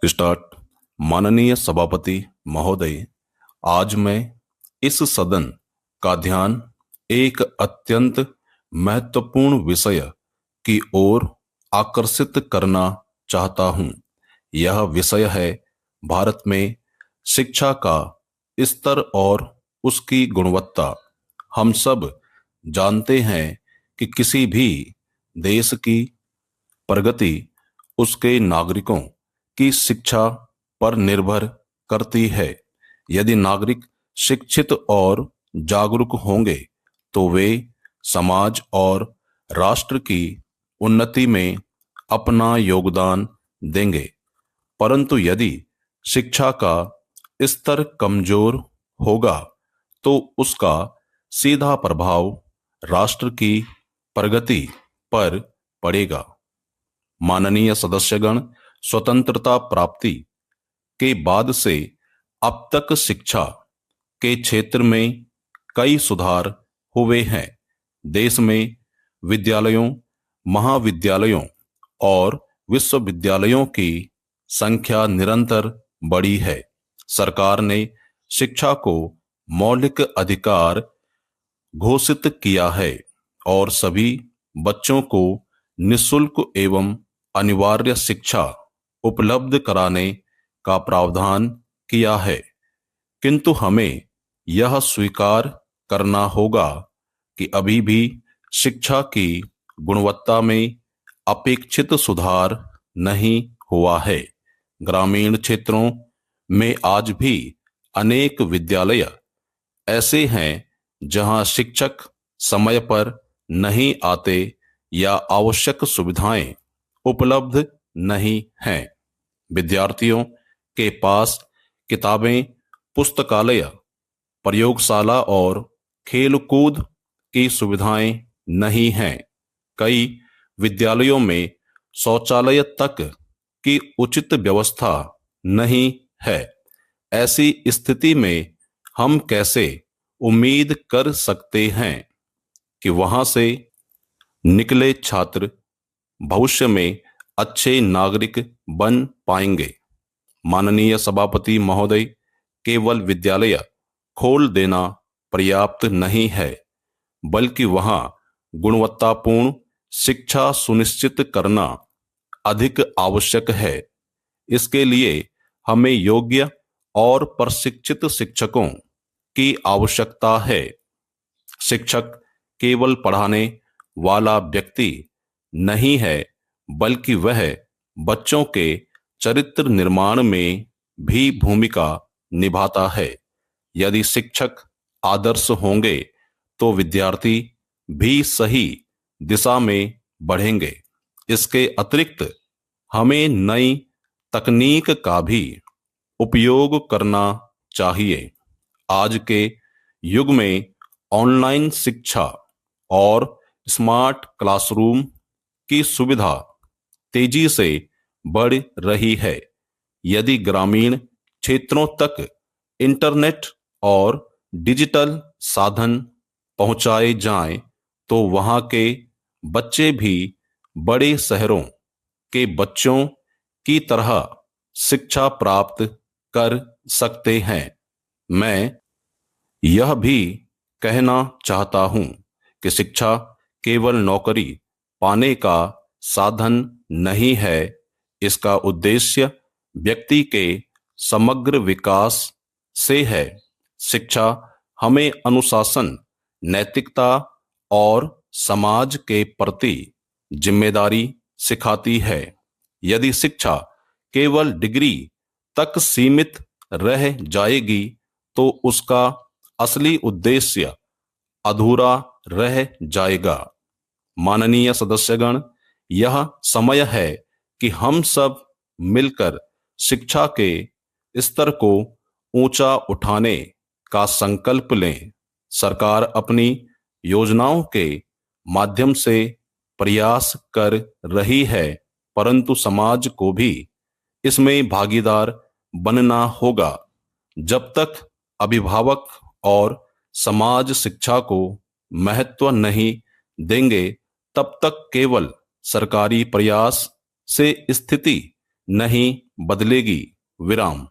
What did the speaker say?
Start. माननीय सभापति महोदय, आज मैं इस सदन का ध्यान एक अत्यंत महत्वपूर्ण विषय की ओर आकर्षित करना चाहता हूं। यह विषय है भारत में शिक्षा का स्तर और उसकी गुणवत्ता। हम सब जानते हैं कि किसी भी देश की प्रगति उसके नागरिकों की शिक्षा पर निर्भर करती है। यदि नागरिक शिक्षित और जागरूक होंगे तो वे समाज और राष्ट्र की उन्नति में अपना योगदान देंगे। परंतु यदि शिक्षा का स्तर कमजोर होगा तो उसका सीधा प्रभाव राष्ट्र की प्रगति पर पड़ेगा। माननीय सदस्यगण, स्वतंत्रता प्राप्ति के बाद से अब तक शिक्षा के क्षेत्र में कई सुधार हुए हैं। देश में विद्यालयों, महाविद्यालयों और विश्वविद्यालयों की संख्या निरंतर बढ़ी है। सरकार ने शिक्षा को मौलिक अधिकार घोषित किया है और सभी बच्चों को निःशुल्क एवं अनिवार्य शिक्षा उपलब्ध कराने का प्रावधान किया है। किंतु हमें यह स्वीकार करना होगा कि अभी भी शिक्षा की गुणवत्ता में अपेक्षित सुधार नहीं हुआ है। ग्रामीण क्षेत्रों में आज भी अनेक विद्यालय ऐसे हैं जहां शिक्षक समय पर नहीं आते या आवश्यक सुविधाएं उपलब्ध नहीं हैं। विद्यार्थियों के पास किताबें, पुस्तकालय, प्रयोगशाला और खेलकूद की सुविधाएं नहीं हैं। कई विद्यालयों में शौचालय तक की उचित व्यवस्था नहीं है। ऐसी स्थिति में हम कैसे उम्मीद कर सकते हैं कि वहां से निकले छात्र भविष्य में अच्छे नागरिक बन पाएंगे। माननीय सभापति महोदय, केवल विद्यालय खोल देना पर्याप्त नहीं है, बल्कि वहां गुणवत्तापूर्ण शिक्षा सुनिश्चित करना अधिक आवश्यक है। इसके लिए हमें योग्य और प्रशिक्षित शिक्षकों की आवश्यकता है। शिक्षक केवल पढ़ाने वाला व्यक्ति नहीं है, बल्कि वह बच्चों के चरित्र निर्माण में भी भूमिका निभाता है। यदि शिक्षक आदर्श होंगे तो विद्यार्थी भी सही दिशा में बढ़ेंगे। इसके अतिरिक्त हमें नई तकनीक का भी उपयोग करना चाहिए। आज के युग में ऑनलाइन शिक्षा और स्मार्ट क्लासरूम की सुविधा तेजी से बढ़ रही है। यदि ग्रामीण क्षेत्रों तक इंटरनेट और डिजिटल साधन पहुंचाए जाएं, तो वहां के बच्चे भी बड़े शहरों के बच्चों की तरह शिक्षा प्राप्त कर सकते हैं। मैं यह भी कहना चाहता हूं कि शिक्षा केवल नौकरी पाने का साधन नहीं है। इसका उद्देश्य व्यक्ति के समग्र विकास से है। शिक्षा हमें अनुशासन, नैतिकता और समाज के प्रति जिम्मेदारी सिखाती है। यदि शिक्षा केवल डिग्री तक सीमित रह जाएगी तो उसका असली उद्देश्य अधूरा रह जाएगा। माननीय सदस्यगण, यह समय है कि हम सब मिलकर शिक्षा के स्तर को ऊंचा उठाने का संकल्प लें। सरकार अपनी योजनाओं के माध्यम से प्रयास कर रही है, परंतु समाज को भी इसमें भागीदार बनना होगा। जब तक अभिभावक और समाज शिक्षा को महत्व नहीं देंगे, तब तक केवल सरकारी प्रयास से स्थिति नहीं बदलेगी। विराम।